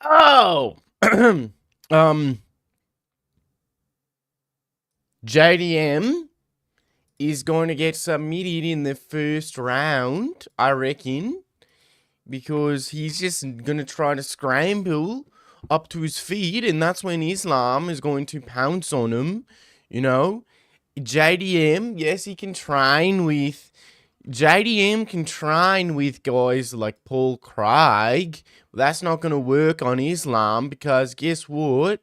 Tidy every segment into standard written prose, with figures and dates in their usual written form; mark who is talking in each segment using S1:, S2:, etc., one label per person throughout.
S1: Oh, um, JDM is going to get submitted in the first round, I reckon, because he's just going to try to scramble up to his feet, and that's when Islam is going to pounce on him, you know. JDM, yes, he can train with JDM can train with guys like Paul Craig. That's not going to work on Islam because guess what?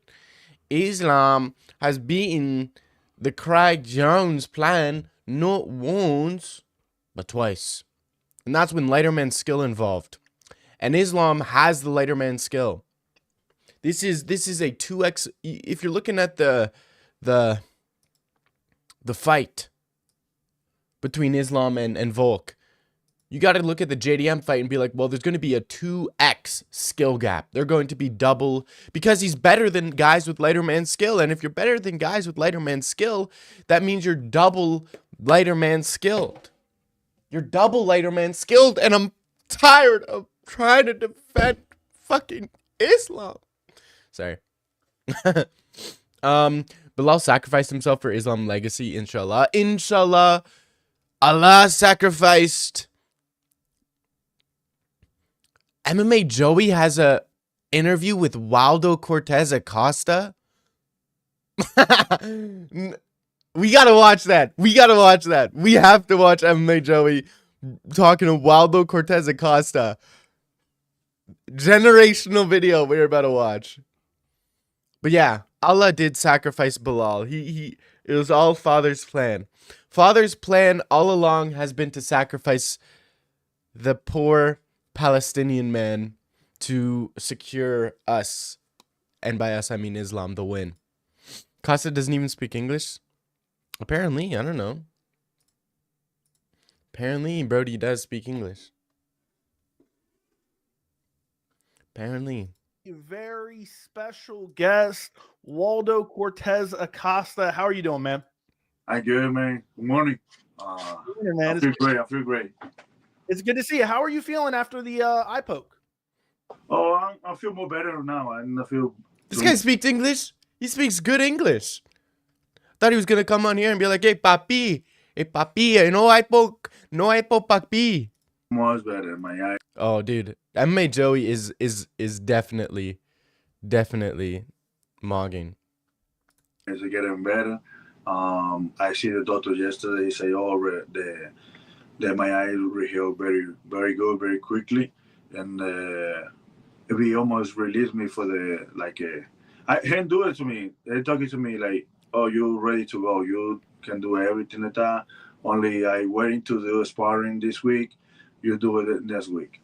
S1: Islam has beaten the Craig Jones plan not once, but twice. And that's when Lighterman skill involved. And Islam has the Lighterman skill. This is a 2x. If you're looking at the fight between Islam and Volk, you got to look at the JDM fight and be like, well, there's going to be a 2x skill gap. They're going to be double because he's better than guys with Lighterman skill. And if you're better than guys with Lighterman skill, that means you're double Lighterman skilled. You're double Lighterman skilled. And I'm tired of trying to defend fucking Islam. Sorry. Bilal sacrificed himself for Islam legacy, inshallah. Inshallah. Allah sacrificed. MMA Joey has a interview with Waldo Cortez Acosta. We gotta watch that. We have to watch MMA Joey talking to Waldo Cortez Acosta. Generational video we're about to watch. But yeah, Allah did sacrifice Bilal. It was all Father's plan. Father's plan all along has been to sacrifice the poor Palestinian man to secure us, and by us I mean Islam, the win. Costa doesn't even speak English. Apparently, I don't know. Apparently, Brody does speak English. Apparently.
S2: Very special guest, Waldo Cortez Acosta. How are you doing, man?
S3: I'm good, man. Good morning.
S2: Man.
S3: I feel great.
S2: It's good to see you. How are you feeling after the eye poke?
S3: Oh, I feel more better now. I feel.
S1: This guy speaks English. He speaks good English. Thought he was gonna come on here and be like, "Hey, papi, no eye poke, papi."
S3: Much better, my eye.
S1: Oh, dude, MMA Joey is definitely mogging.
S3: It's getting better. I see the doctor yesterday. He say, "Oh, that my eye healed very, very good, very quickly," and he almost released me for the I can't do it to me. They're talking to me like, "Oh, you're ready to go. You can do everything like that. Only I waiting to do sparring this week. You do it next week."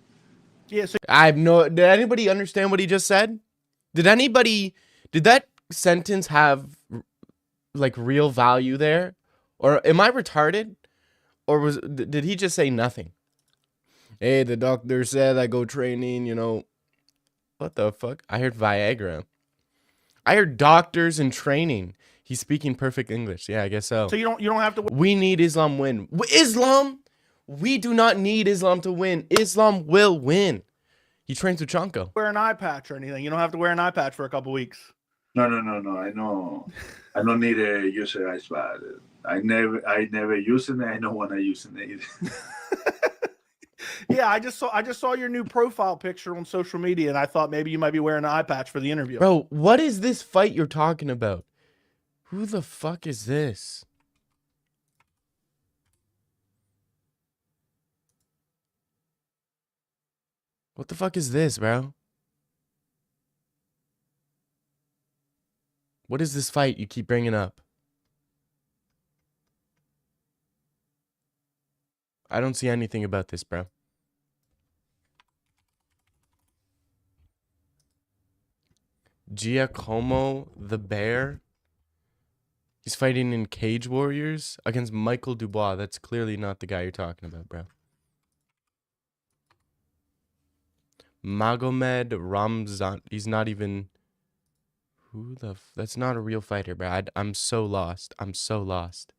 S2: Yeah. So
S1: did anybody understand what he just said? Did that sentence have like real value there? Or am I retarded? Or did he just say nothing? Hey, the doctor said I go training, you know. What the fuck? I heard Viagra. I heard doctors in training. He's speaking perfect English. Yeah, I guess so.
S2: So you don't have to.
S1: We need Islam win. Islam? We do not need Islam to win. Islam will win. He trains with Chanko.
S2: Wear an eye patch or anything. You don't have to wear an eye patch for a couple weeks.
S3: No. I know. I don't need a user ice pad. I never use it. I don't want to use it either.
S2: Yeah, I just saw your new profile picture on social media, and I thought maybe you might be wearing an eye patch for the interview.
S1: Bro, what is this fight you're talking about? Who the fuck is this? What the fuck is this, bro? What is this fight you keep bringing up? I don't see anything about this, bro. Giacomo the Bear. He's fighting in Cage Warriors against Michael Dubois. That's clearly not the guy you're talking about, bro. Magomed Ramzan. He's not even... Who the... That's not a real fighter, bro. I'm so lost. I'm so lost.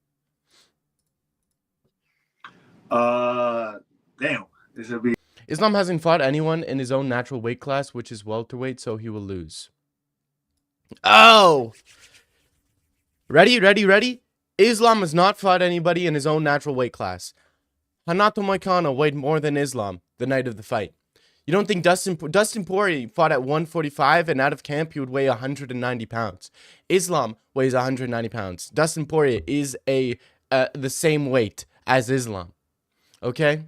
S3: Damn. This will be...
S1: Islam hasn't fought anyone in his own natural weight class, which is welterweight, so he will lose. Oh! Ready? Islam has not fought anybody in his own natural weight class. Renato Moicano weighed more than Islam the night of the fight. You don't think Dustin Poirier fought at 145 and out of camp he would weigh 190 pounds. Islam weighs 190 pounds. Dustin Poirier is the same weight as Islam. Okay?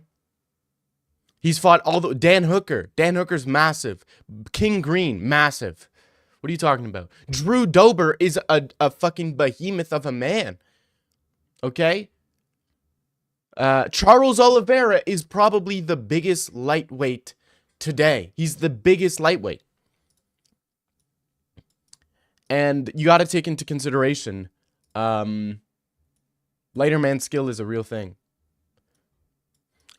S1: He's fought Dan Hooker. Dan Hooker's massive. King Green, massive. What are you talking about? Drew Dober is a fucking behemoth of a man. Okay? Charles Oliveira is probably the biggest lightweight today. He's the biggest lightweight. And you got to take into consideration, lighter man skill is a real thing.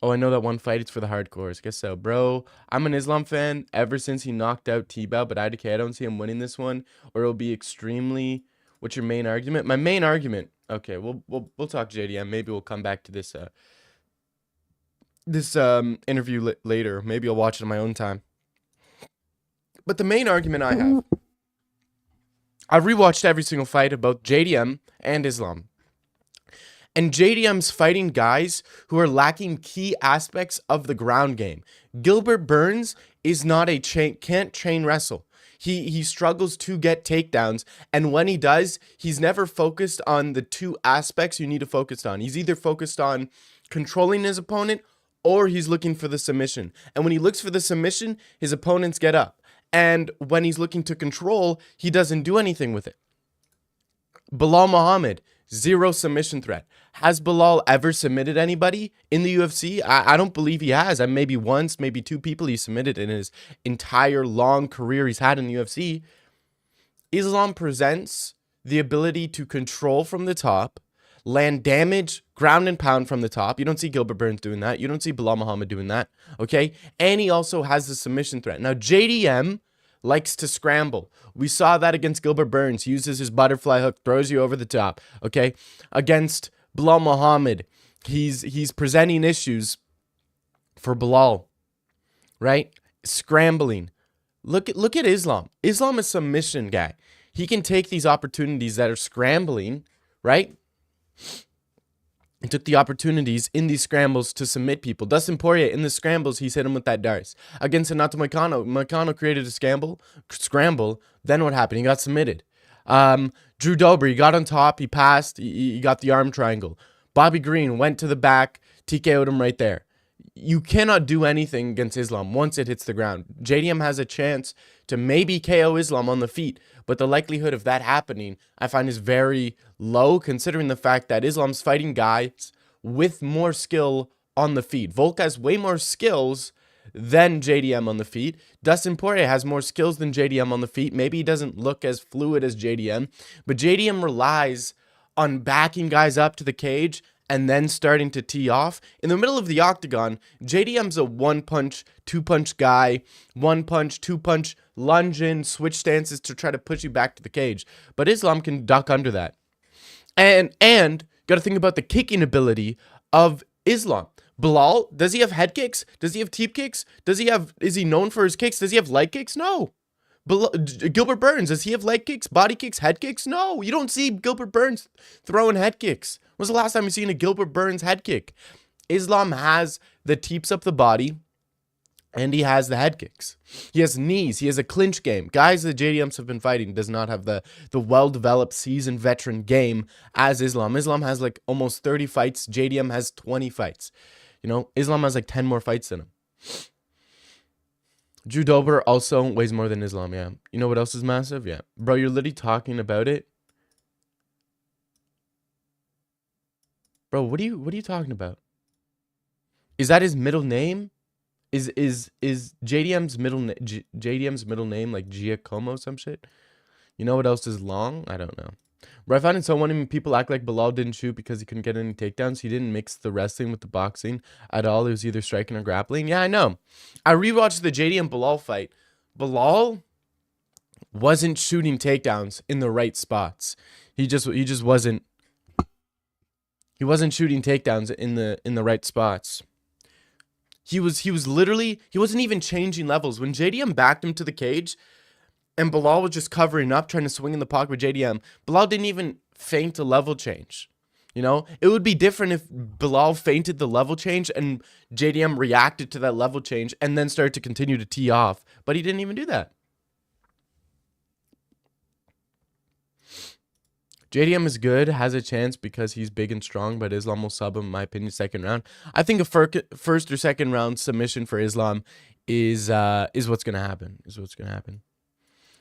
S1: Oh, I know that one fight. It's for the hardcores. Guess so. Bro, I'm an Islam fan ever since he knocked out T-Bow, but I don't see him winning this one, or it'll be extremely... What's your main argument? My main argument... Okay, we'll talk JDM. Maybe we'll come back to this interview later. Maybe I'll watch it on my own time. But the main argument I have... I've rewatched every single fight of both JDM and Islam. And JDM's fighting guys who are lacking key aspects of the ground game. Gilbert Burns is not can't chain wrestle. He struggles to get takedowns, and when he does, he's never focused on the two aspects you need to focus on. He's either focused on controlling his opponent or he's looking for the submission. And when he looks for the submission, his opponents get up. And when he's looking to control, he doesn't do anything with it. Bilal Muhammad, zero submission threat. Has Bilal ever submitted anybody in the UFC? I don't believe he has. Maybe once, maybe two people he submitted in his entire long career he's had in the UFC. Islam presents the ability to control from the top, land damage, ground and pound from the top. You don't see Gilbert Burns doing that. You don't see Bilal Muhammad doing that. Okay? And he also has the submission threat. Now, JDM likes to scramble. We saw that against Gilbert Burns. He uses his butterfly hook, throws you over the top. Okay? Against Bilal Muhammad, he's presenting issues for Bilal, right? Scrambling. Look at Islam. Islam is a submission guy. He can take these opportunities that are scrambling, right? He took the opportunities in these scrambles to submit people. Dustin Poirier, in the scrambles, he's hit him with that darts. Against Renato Moicano, Moicano created a scramble. Then what happened? He got submitted. Drew Dober, he got on top, he passed, he got the arm triangle. Bobby Green went to the back, TKO'd him right there. You cannot do anything against Islam once it hits the ground. JDM has a chance to maybe KO Islam on the feet, but the likelihood of that happening, I find, is very low, considering the fact that Islam's fighting guys with more skill on the feet. Volk has way more skills than JDM on the feet. Dustin Poirier has more skills than JDM on the feet. Maybe he doesn't look as fluid as JDM, but JDM relies on backing guys up to the cage and then starting to tee off. In the middle of the octagon, JDM's a one-punch, two-punch guy. One-punch, two-punch, lunge in, switch stances to try to push you back to the cage. But Islam can duck under that. And got to think about the kicking ability of Islam. Bilal, does he have head kicks? Does he have teep kicks? Is he known for his kicks? Does he have leg kicks? No. Gilbert Burns, does he have leg kicks, body kicks, head kicks? No, you don't see Gilbert Burns throwing head kicks. When was the last time you seen a Gilbert Burns head kick? Islam has the teeps up the body, and he has the head kicks. He has knees. He has a clinch game. Guys that JDMs have been fighting does not have the well-developed, seasoned veteran game as Islam. Islam has like almost 30 fights. JDM has 20 fights. You know, Islam has like 10 more fights than him. Drew Dober also weighs more than Islam, yeah. You know what else is massive? Yeah. Bro, you're literally talking about it. Bro, what are you talking about? Is that his middle name? Is JDM's middle name like Giacomo some shit? You know what else is long? I don't know. But I find it so funny when people act like Bilal didn't shoot because he couldn't get any takedowns. He didn't mix the wrestling with the boxing at all. It was either striking or grappling. Yeah, I know. I rewatched the JDM Bilal fight. Bilal wasn't shooting takedowns in the right spots. He just wasn't. He wasn't shooting takedowns in the right spots. He was literally, he wasn't even changing levels. When JDM backed him to the cage and Bilal was just covering up, trying to swing in the pocket with JDM, Bilal didn't even feint a level change. You know, it would be different if Bilal feinted the level change and JDM reacted to that level change and then started to continue to tee off. But he didn't even do that. JDM is good, has a chance because he's big and strong, but Islam will sub him, in my opinion, second round. I think a first or second round submission for Islam is what's gonna happen.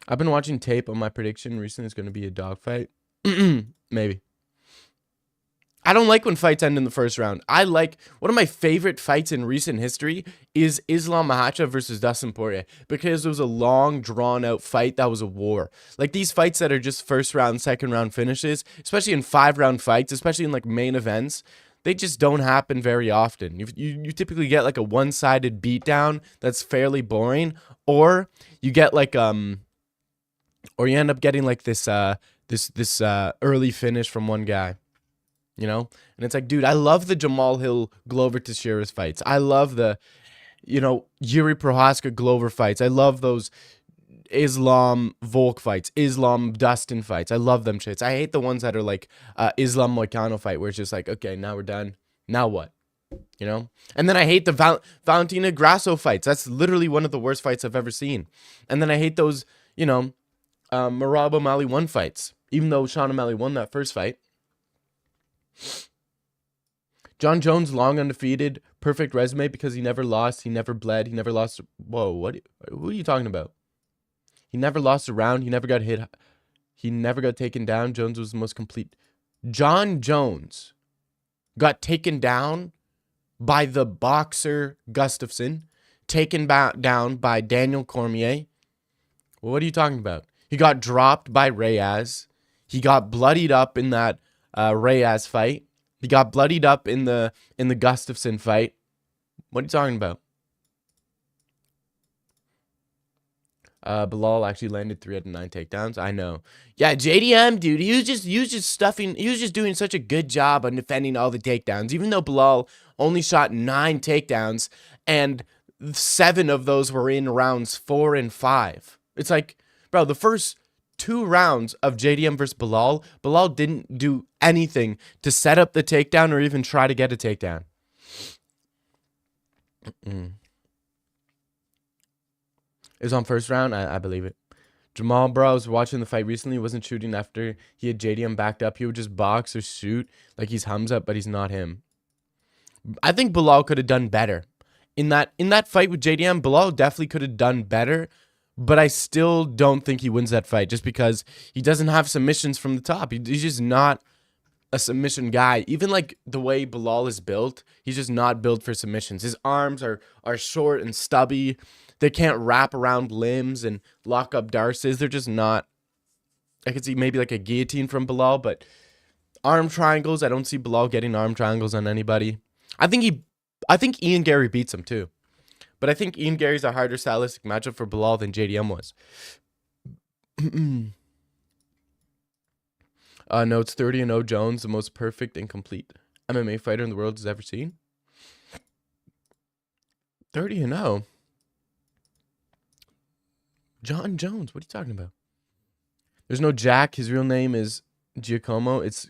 S1: I've been watching tape on my prediction recently. It's gonna be a dogfight. Maybe. I don't like when fights end in the first round. I like, one of my favorite fights in recent history is Islam Makhachev versus Dustin Poirier, because it was a long, drawn-out fight that was a war. Like, these fights that are just first round, second round finishes, especially in 5-round fights, especially in, like, main events, they just don't happen very often. You typically get, like, a one-sided beatdown that's fairly boring, or you get, like, or you end up getting, like, this early finish from one guy. You know, and it's like, dude, I love the Jamal Hill Glover Teixeira's fights. I love the, you know, Yuri Prohaska Glover fights. I love those Islam Volk fights, Islam Dustin fights. I love them shits. I hate the ones that are like Islam Moicano fight, where it's just like, okay, now we're done. Now what? You know? And then I hate the Valentina Grasso fights. That's literally one of the worst fights I've ever seen. And then I hate those, you know, Merab O'Malley 1 fights, even though Sean O'Malley won that first fight. John Jones, long undefeated, perfect resume because he never lost, he never bled, he never lost. Who are you talking about? He never lost a round, he never got hit, he never got taken down. Jones was the most complete. John Jones got taken down by the boxer Gustafsson, taken down by Daniel Cormier. What are you talking about? He got dropped by Reyes. He got bloodied up in that Reyes fight. He got bloodied up in the Gustafsson fight. What are you talking about? Bilal actually landed 3 out of 9 takedowns. I know. Yeah, JDM, dude, he was just doing such a good job on defending all the takedowns. Even though Bilal only shot 9 takedowns and 7 of those were in rounds 4 and 5. It's like, bro, the first 2 rounds of JDM versus Bilal didn't do anything to set up the takedown or even try to get a takedown. It was on first round. I believe it. Jamal, bro, I was watching the fight recently. He wasn't shooting after he had JDM backed up. He would just box or shoot like he's Hamza, but he's not him. I think Bilal could have done better. In that fight with JDM, Bilal definitely could have done better. But I still don't think he wins that fight just because he doesn't have submissions from the top. He's just not a submission guy. Even like the way Bilal is built, he's just not built for submissions. His arms are short and stubby. They can't wrap around limbs and lock up darces. They're just not. I could see maybe like a guillotine from Bilal, but arm triangles, I don't see Bilal getting arm triangles on anybody. I think Ian Gary beats him too. But I think Ian Gary's a harder stylistic matchup for Bilal than JDM was. No, it's 30-0 Jones, the most perfect and complete MMA fighter in the world has ever seen. 30-0. John Jones, what are you talking about? There's no Jack. His real name is Giacomo. It's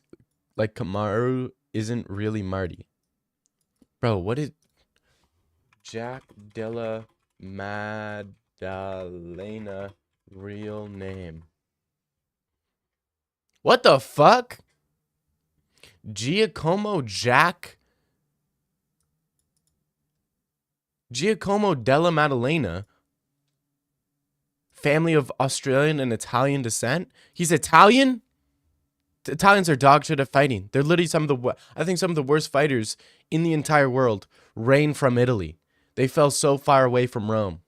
S1: like Kamaru isn't really Marty. Bro, what is Jack Della Maddalena real name? What the fuck? Giacomo Della Maddalena, family of Australian and Italian descent. He's Italian? The Italians are dog shit at fighting. They're literally some of the worst fighters in the entire world reign from Italy. They fell so far away from Rome.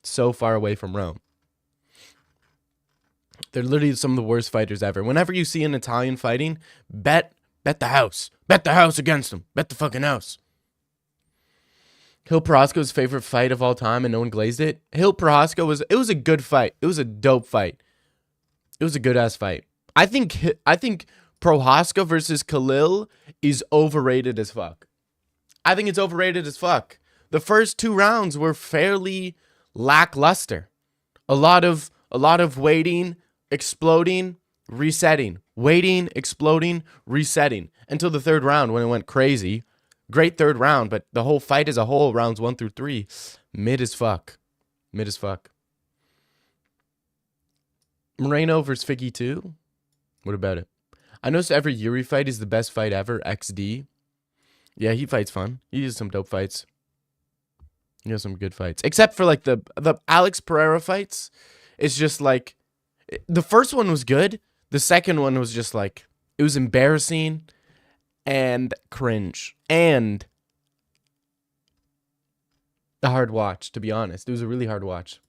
S1: So far away from Rome. They're literally some of the worst fighters ever. Whenever you see an Italian fighting, bet the house. Bet the house against them. Bet the fucking house. Hill Prohaska's favorite fight of all time and no one glazed it. Hill Prohaska was a good fight. It was a dope fight. It was a good ass fight. I think Prohaska versus Khalil is overrated as fuck. I think it's overrated as fuck. the first 2 rounds were fairly lackluster. A lot of waiting, exploding, resetting, waiting, exploding, resetting until the 3rd round when it went crazy. Great 3rd round, but the whole fight as a whole, rounds 1 through 3, mid as fuck. Mid as fuck. Moreno versus Figgy 2. What about it? I noticed every Yuri fight is the best fight ever. XD. Yeah, he fights fun. He does some dope fights. He has some good fights. Except for like the Alex Pereira fights. It's just like, the first one was good. The second one was just like, it was embarrassing and cringe. And a hard watch, to be honest. It was a really hard watch.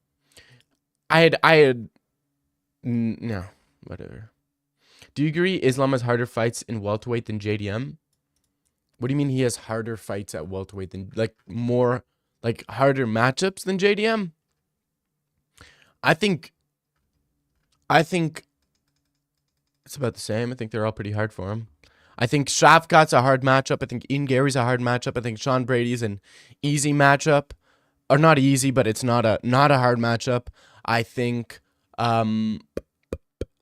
S1: No, whatever. Do you agree Islam has harder fights in welterweight than JDM? What do you mean he has harder fights at welterweight than, like, more, like, harder matchups than JDM? I think it's about the same. I think they're all pretty hard for him. I think Shavkat's a hard matchup. I think Ian Gary's a hard matchup. I think Sean Brady's an easy matchup. Or not easy, but it's not a hard matchup. I think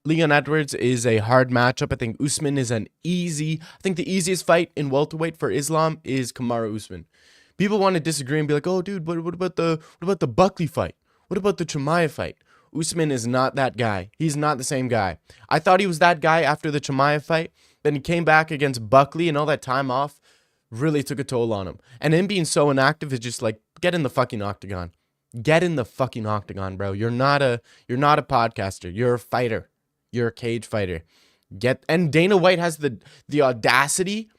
S1: Leon Edwards is a hard matchup. I think Usman is an easy. I think the easiest fight in welterweight for Islam is Kamaru Usman. People want to disagree and be like, "Oh, dude, what about the Buckley fight? What about the Chimaev fight?" Usman is not that guy. He's not the same guy. I thought he was that guy after the Chimaev fight. Then he came back against Buckley, and all that time off really took a toll on him. And him being so inactive is just like, get in the fucking octagon. Get in the fucking octagon, bro. You're not a podcaster. You're a fighter. You're a cage fighter. And Dana White has the audacity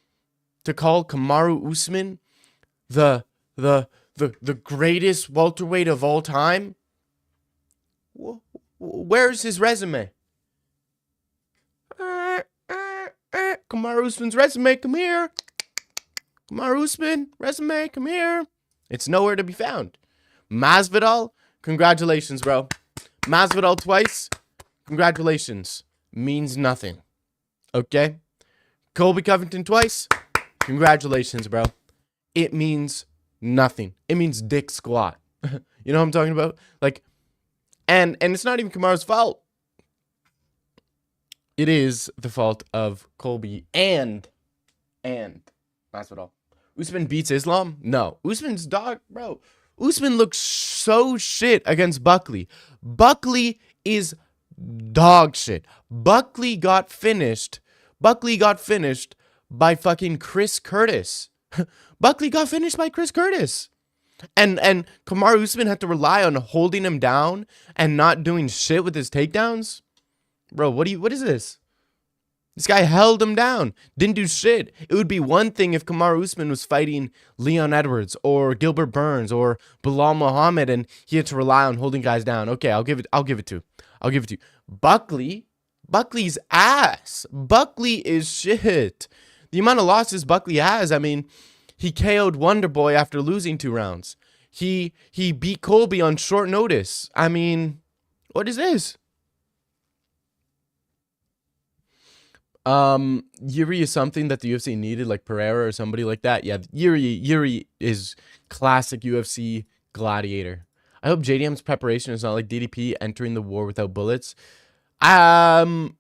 S1: to call Kamaru Usman the greatest welterweight of all time. Where's his resume? Kamaru Usman's resume, come here. Kamaru Usman, resume, come here. It's nowhere to be found. Masvidal, congratulations, bro. Masvidal twice, congratulations. Means nothing. Okay? Colby Covington twice, congratulations, bro. It means nothing. It means dick squat. You know what I'm talking about? Like, and it's not even Kamaru's fault. It is the fault of Colby and Masvidal. Usman beats Islam? No. Usman's dog, bro. Usman looks so shit against Buckley. Buckley is dog shit. Buckley got finished by fucking Chris Curtis. Buckley got finished by Chris Curtis. And Kamaru Usman had to rely on holding him down and not doing shit with his takedowns. Bro, what is this? This guy held him down, didn't do shit. It would be one thing if Kamaru Usman was fighting Leon Edwards or Gilbert Burns or Bilal Muhammad and he had to rely on holding guys down. Okay, I'll give it to you. Buckley's ass. Buckley is shit. The amount of losses Buckley has, I mean, he KO'd Wonderboy after losing 2 rounds. He beat Colby on short notice. I mean, what is this? Yuri is something that the UFC needed, like Pereira or somebody like that. Yeah, Yuri is classic UFC gladiator. I hope JDM's preparation is not like DDP entering the war without bullets. DDP's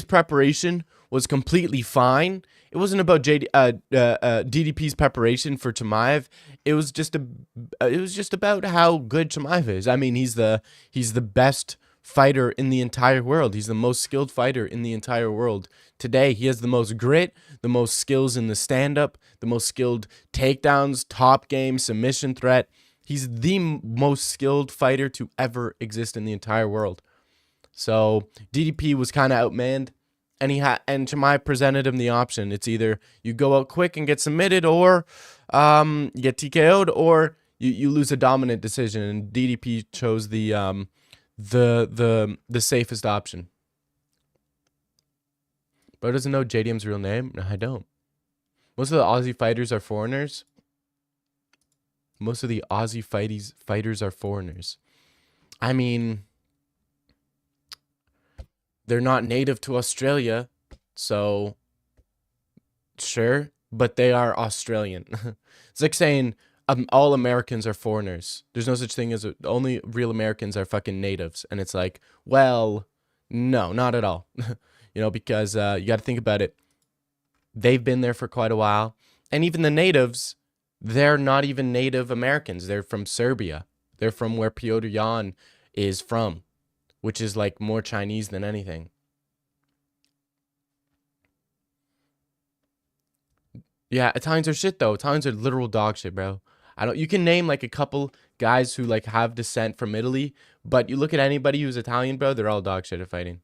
S1: preparation was completely fine. It wasn't about DDP's preparation for Chimaev. It was just about how good Chimaev is. I mean, he's the best fighter in the entire world. He's the most skilled fighter in the entire world. Today, he has the most grit, the most skills in the stand-up, the most skilled takedowns, top game, submission threat. He's the most skilled fighter to ever exist in the entire world. So DDP was kind of outmanned, and Chimaev presented him the option. It's either you go out quick and get submitted, or you get TKO'd, or you lose a dominant decision. And DDP chose the safest option. Bro doesn't know JDM's real name? No, I don't. Most of the Aussie fighters are foreigners. Fighters are foreigners. I mean, they're not native to Australia, so sure, but they are Australian. It's like saying all Americans are foreigners. There's no such thing as only real Americans are fucking natives. And it's like, well, no, not at all. Because you got to think about it. They've been there for quite a while. And even the natives, they're not even Native Americans. They're from Serbia. They're from where Piotr Jan is from, which is like more Chinese than anything. Yeah, Italians are shit though. Italians are literal dog shit, bro. You can name like a couple guys who like have descent from Italy, but you look at anybody who's Italian, bro, they're all dog shit at fighting.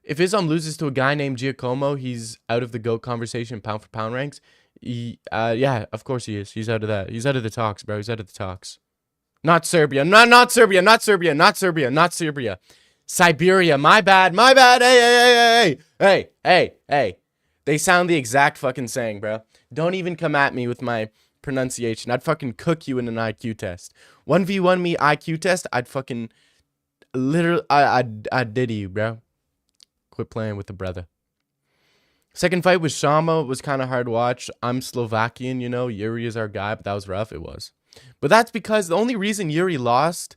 S1: If Islam loses to a guy named Giacomo, he's out of the GOAT conversation pound for pound ranks. Yeah, of course he is. He's out of that. He's out of the talks, bro. He's out of the talks. Not Serbia. Not Serbia. Not Serbia. Not Serbia. Not Serbia. Siberia. My bad. My bad. Hey. They sound the exact fucking saying, bro. Don't even come at me with my pronunciation. I'd fucking cook you in an IQ test. 1v1 me IQ test, I'd fucking literally, I'd diddy you, bro. Quit playing with the brother. Second fight with Shama was kind of hard to watch. I'm Slovakian, Yuri is our guy, but that was rough. It was. But that's because the only reason Yuri lost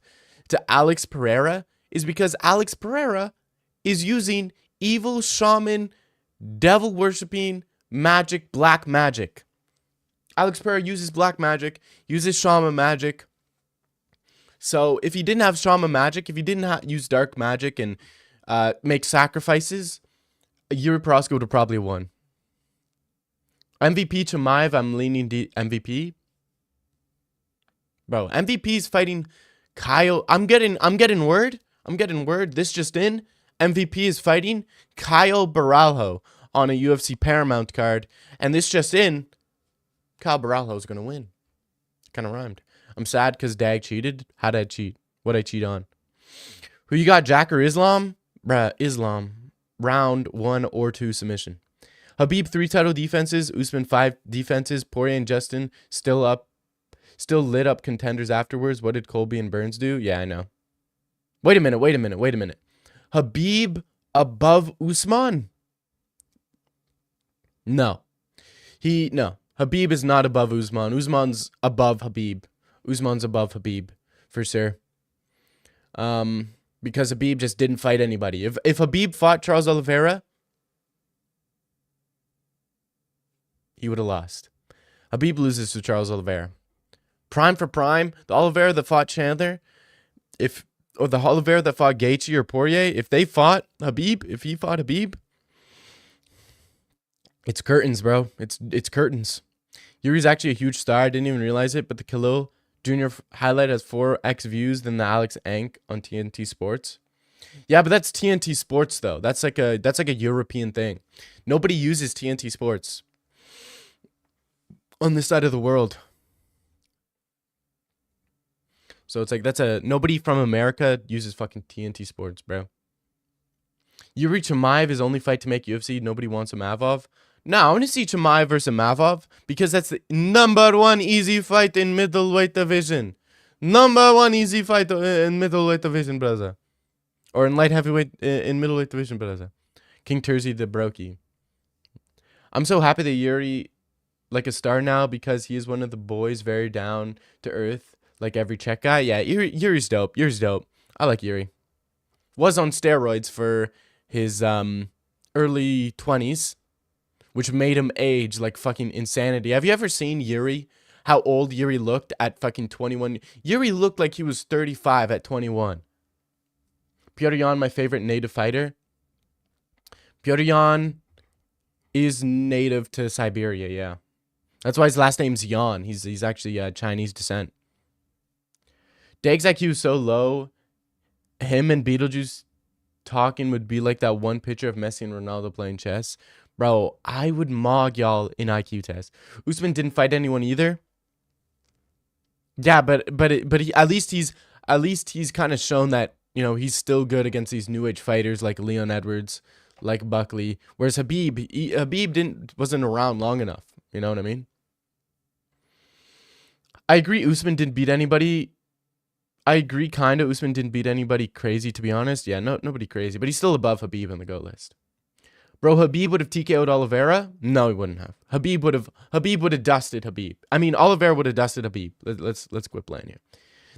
S1: to Alex Pereira is because Alex Pereira is using evil shaman, devil worshipping magic, black magic. Alex Pereira uses black magic, uses shaman magic. So if he didn't have shaman magic, if he didn't use dark magic and make sacrifices, Yuri Prohaska would have probably won. MVP Chimaev, I'm leaning MVP. Bro, MVP is fighting Kyle. I'm getting word. This just in. MVP is fighting Kyle Baralho on a UFC Paramount card. And this just in, Kyle Baralho is going to win. Kind of rhymed. I'm sad because Dag cheated. How'd I cheat? What'd I cheat on? Who you got, Jack or Islam? Bruh, Islam. Round 1 or 2 submission. Habib 3 title defenses. Usman 5 defenses. Poirier and Justin still lit up contenders afterwards. What did Colby and Burns do? Yeah, I know. Wait a minute. Habib above Usman? No. Habib is not above Usman. Usman's above Habib. Usman's above Habib, for sure. Because Habib just didn't fight anybody. If Habib fought Charles Oliveira, he would have lost. Habib loses to Charles Oliveira. Prime for prime, the Oliveira that fought Chandler, or the Oliveira that fought Gaethje or Poirier, if he fought Habib, it's curtains, bro. It's curtains. Yuri's actually a huge star. I didn't even realize it, but the Khalil Jr. highlight has 4x views than the Alex Ank on TNT Sports. Yeah, but that's TNT Sports though. That's like a European thing. Nobody uses TNT Sports on this side of the world. So it's like nobody from America uses fucking TNT Sports, bro. Yuri Chimaev, his only fight to make UFC. Nobody wants a Mavov. No, I want to see Chimaev versus Mavov because that's the number 1 easy fight in middleweight division. Number 1 easy fight in middleweight division, brother. Or in light heavyweight, in middleweight division, brother. King Terzi the Brokey. I'm so happy that Yuri, like a star now because he is one of the boys very down to earth. Like every Czech guy. Yeah, Yuri's dope. Yuri's dope. I like Yuri. Was on steroids for his early 20s, which made him age like fucking insanity. Have you ever seen Yuri? How old Yuri looked at fucking 21? Yuri looked like he was 35 at 21. Piotr Jan, my favorite native fighter. Piotr Jan is native to Siberia, yeah. That's why his last name's Jan. He's actually Chinese descent. Dag's IQ is so low, him and Beetlejuice talking would be like that one picture of Messi and Ronaldo playing chess. Bro, I would mog y'all in IQ test. Usman didn't fight anyone either. Yeah, but he, at least he's kind of shown that, he's still good against these new age fighters like Leon Edwards, like Buckley. Whereas Habib wasn't around long enough. You know what I mean? I agree Usman didn't beat anybody. I agree, kind of. Usman didn't beat anybody crazy, to be honest. Yeah, nobody crazy. But he's still above Habib on the GOAT list. Bro, Habib would have TKO'd Oliveira? No, he wouldn't have. Habib would have dusted Habib. I mean, Oliveira would have dusted Habib. Let's quit playing here.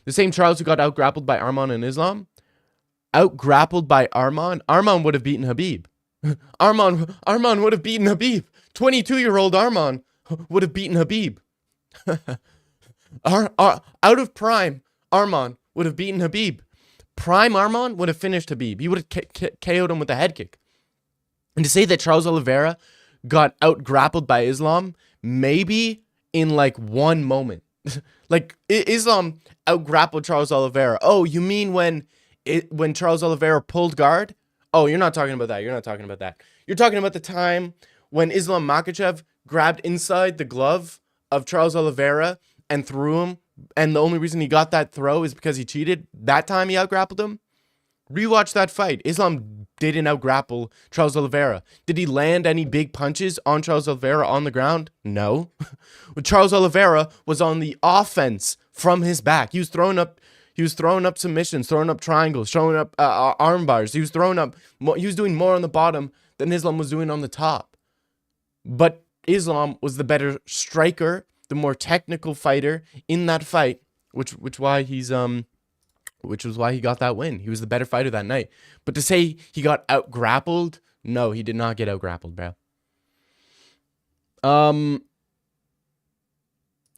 S1: The same Charles who got out-grappled by Arman and Islam. Out-grappled by Arman? Arman would have beaten Habib. Arman would have beaten Habib. 22-year-old Arman would have beaten Habib. Out of prime, Arman would have beaten Habib. Prime Arman would have finished Habib. He would have KO'd him with a head kick. And to say that Charles Oliveira got out-grappled by Islam, maybe in like one moment. Like, Islam out-grappled Charles Oliveira. Oh, you mean when Charles Oliveira pulled guard? Oh, you're not talking about that. You're not talking about that. You're talking about the time when Islam Makhachev grabbed inside the glove of Charles Oliveira and threw him. And the only reason he got that throw is because he cheated. That time he out-grappled him. Rewatch that fight. Islam didn't out-grapple Charles Oliveira. Did he land any big punches on Charles Oliveira on the ground? No. Charles Oliveira was on the offense from his back. He was throwing up submissions, throwing up triangles, throwing up arm bars. He was doing more on the bottom than Islam was doing on the top. But Islam was the better striker, the more technical fighter in that fight, which was why he got that win. He was the better fighter that night. But to say he got out-grappled, no, he did not get out-grappled, bro.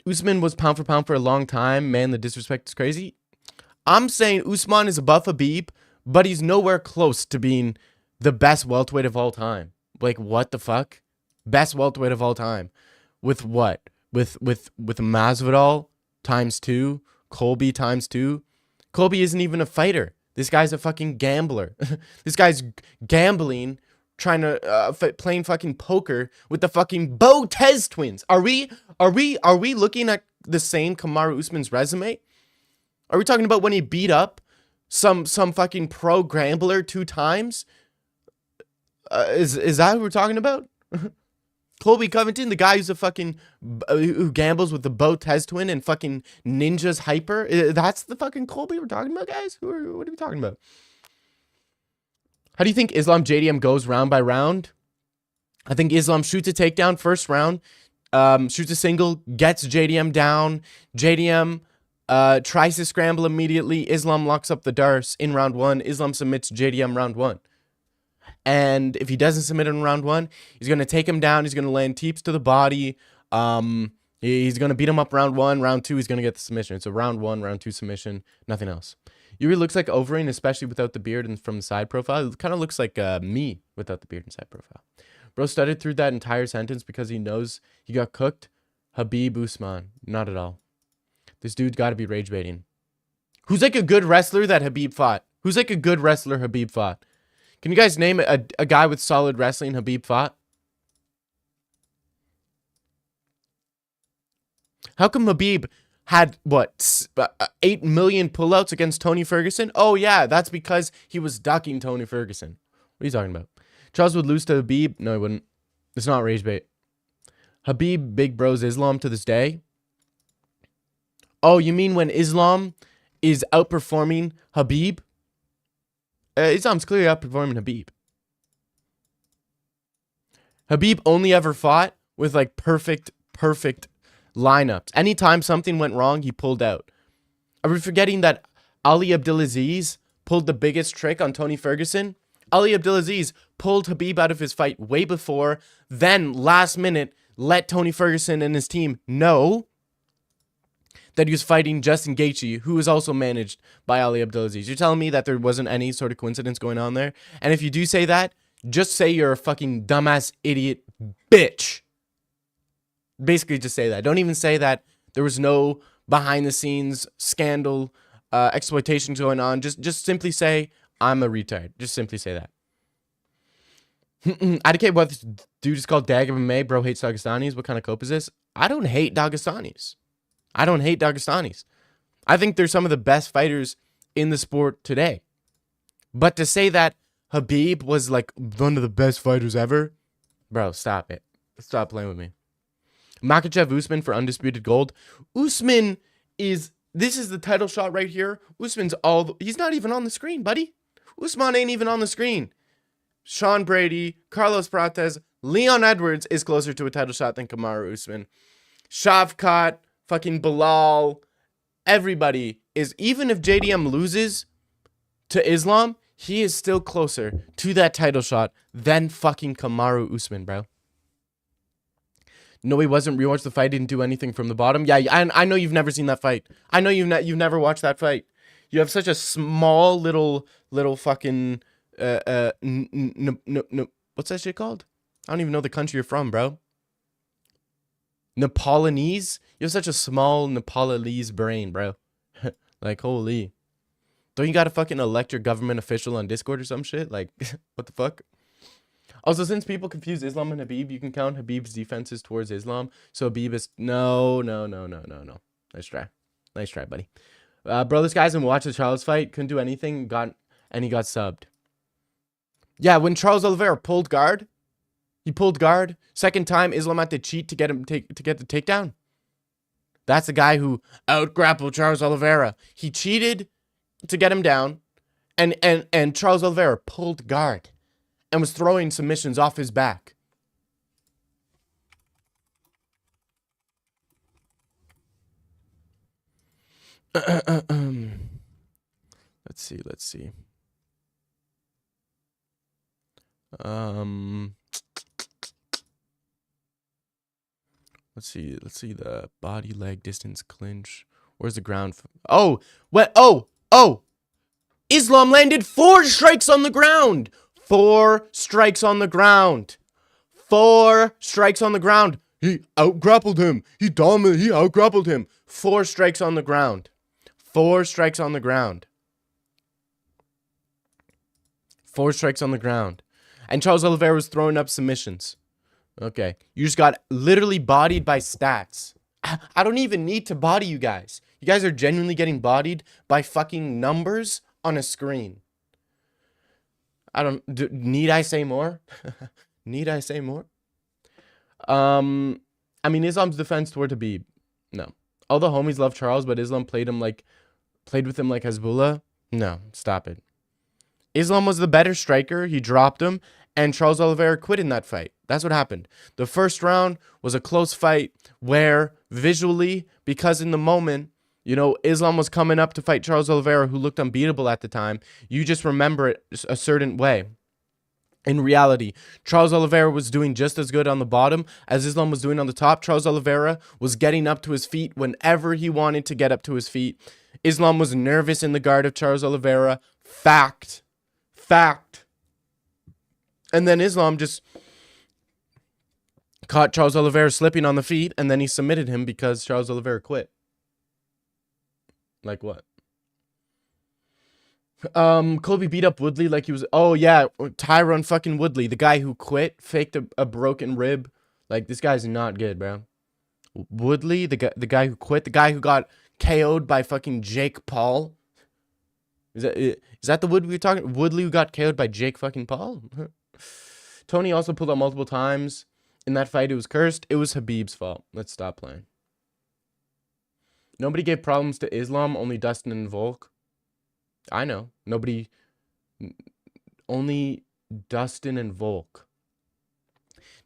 S1: Usman was pound for pound for a long time. Man, the disrespect is crazy. I'm saying Usman is above Habib, but he's nowhere close to being the best welterweight of all time. Like, what the fuck? Best welterweight of all time. With what? With Masvidal times 2, Colby times 2. Colby isn't even a fighter. This guy's a fucking gambler. This guy's gambling, trying to playing fucking poker with the fucking Botez twins. Are we looking at the same Kamaru Usman's resume? Are we talking about when he beat up some fucking pro gambler 2 times? Is that what we're talking about? Colby Covington, the guy who's a fucking who gambles with the Botez twin and fucking Ninja's hyper. That's the fucking Colby we're talking about, guys. What are we talking about? How do you think Islam JDM goes round by round? I think Islam shoots a takedown first round, shoots a single, gets JDM down. JDM tries to scramble immediately. Islam locks up the Darce in round 1. Islam submits JDM round 1. And if he doesn't submit in round 1, he's going to take him down. He's going to land teeps to the body. He's going to beat him up round 1. Round 2, he's going to get the submission. It's a round 1, round 2 submission. Nothing else. Yuri looks like Overeem, especially without the beard and from the side profile. It kind of looks like me without the beard and side profile. Bro stuttered through that entire sentence because he knows he got cooked. Habib Usman. Not at all. This dude's got to be rage baiting. Who's like a good wrestler that Habib fought? Who's like a good wrestler Habib fought? Can you guys name a guy with solid wrestling Habib fought? How come Habib had, 8 million pullouts against Tony Ferguson? Oh, yeah, that's because he was ducking Tony Ferguson. What are you talking about? Charles would lose to Habib? No, he wouldn't. It's not rage bait. Habib big bros Islam to this day? Oh, you mean when Islam is outperforming Habib? Islam's clearly outperforming Habib. Habib only ever fought with like perfect lineups. Anytime something went wrong, he pulled out. Are we forgetting that Ali Abdelaziz pulled the biggest trick on Tony Ferguson? Ali Abdelaziz pulled Habib out of his fight way before, then last minute let Tony Ferguson and his team know that he was fighting Justin Gaethje, who was also managed by Ali Abdelaziz. You're telling me that there wasn't any sort of coincidence going on there? And if you do say that, just say you're a fucking dumbass idiot bitch. Basically just say that. Don't even say that there was no behind the scenes scandal, exploitations going on. Just simply say, I'm a retard. Just simply say that. IDK, what this dude is called Dag MMA, bro hates Dagestanis. What kind of cope is this? I don't hate Dagestanis. I don't hate Dagestanis. I think they're some of the best fighters in the sport today. But to say that Habib was like one of the best fighters ever, bro, stop it. Stop playing with me. Makhachev Usman for undisputed gold. Usman this is the title shot right here. Usman's he's not even on the screen, buddy. Usman ain't even on the screen. Sean Brady, Carlos Prates, Leon Edwards is closer to a title shot than Kamaru Usman. Shavkat, fucking Bilal, everybody is, even if JDM loses to Islam, he is still closer to that title shot than fucking Kamaru Usman, bro. No, he wasn't. Rewatched the fight. Didn't do anything from the bottom. Yeah, I know you've never seen that fight. I know you've never watched that fight. You have such a small little fucking what's that shit called? I don't even know the country you're from, bro. Nepalese? You have such a small Nepalese brain, bro. Like, holy. Don't you gotta fucking elect your government official on Discord or some shit? Like, what the fuck? Also, since people confuse Islam and Habib, you can count Habib's defenses towards Islam. So Habib is... No. Nice try, buddy. Bro, this guy's in watch the Charles fight. Couldn't do anything. And he got subbed. Yeah, when Charles Oliveira pulled guard, he pulled guard. Second time, Islam had to cheat to get him to get the takedown. That's the guy who out-grappled Charles Oliveira. He cheated to get him down, and Charles Oliveira pulled guard and was throwing submissions off his back. Let's see. Let's see the body, leg, distance, clinch. Where's the ground? Oh, what? Oh! Islam landed 4 strikes on the ground. 4 strikes on the ground. 4 strikes on the ground. He out-grappled him. He out-grappled him. 4 strikes on the ground. 4 strikes on the ground. 4 strikes on the ground. And Charles Oliveira was throwing up submissions. Okay. You just got literally bodied by stats. I don't even need to body you guys. You guys are genuinely getting bodied by fucking numbers on a screen. Need I say more? Need I say more? I mean, Islam's defense toward Habib. No. All the homies love Charles, but Islam played with him like Hezbollah. No, stop it. Islam was the better striker. He dropped him, and Charles Oliveira quit in that fight. That's what happened. The first round was a close fight where visually, because in the moment, you know, Islam was coming up to fight Charles Oliveira, who looked unbeatable at the time. You just remember it a certain way. In reality, Charles Oliveira was doing just as good on the bottom as Islam was doing on the top. Charles Oliveira was getting up to his feet whenever he wanted to get up to his feet. Islam was nervous in the guard of Charles Oliveira. Fact. And then Islam just caught Charles Oliveira slipping on the feet, and then he submitted him because Charles Oliveira quit. Like what? Colby beat up Woodley like he was... Oh, yeah, Tyron fucking Woodley, the guy who quit, faked a broken rib. Like, this guy's not good, bro. Woodley, the guy who quit, the guy who got KO'd by fucking Jake Paul. Is that the Woodley we're talking? Woodley who got KO'd by Jake fucking Paul? Tony also pulled out multiple times. In that fight, it was cursed. It was Habib's fault. Let's stop playing. Nobody gave problems to Islam, only Dustin and Volk. I know. Nobody... Only Dustin and Volk.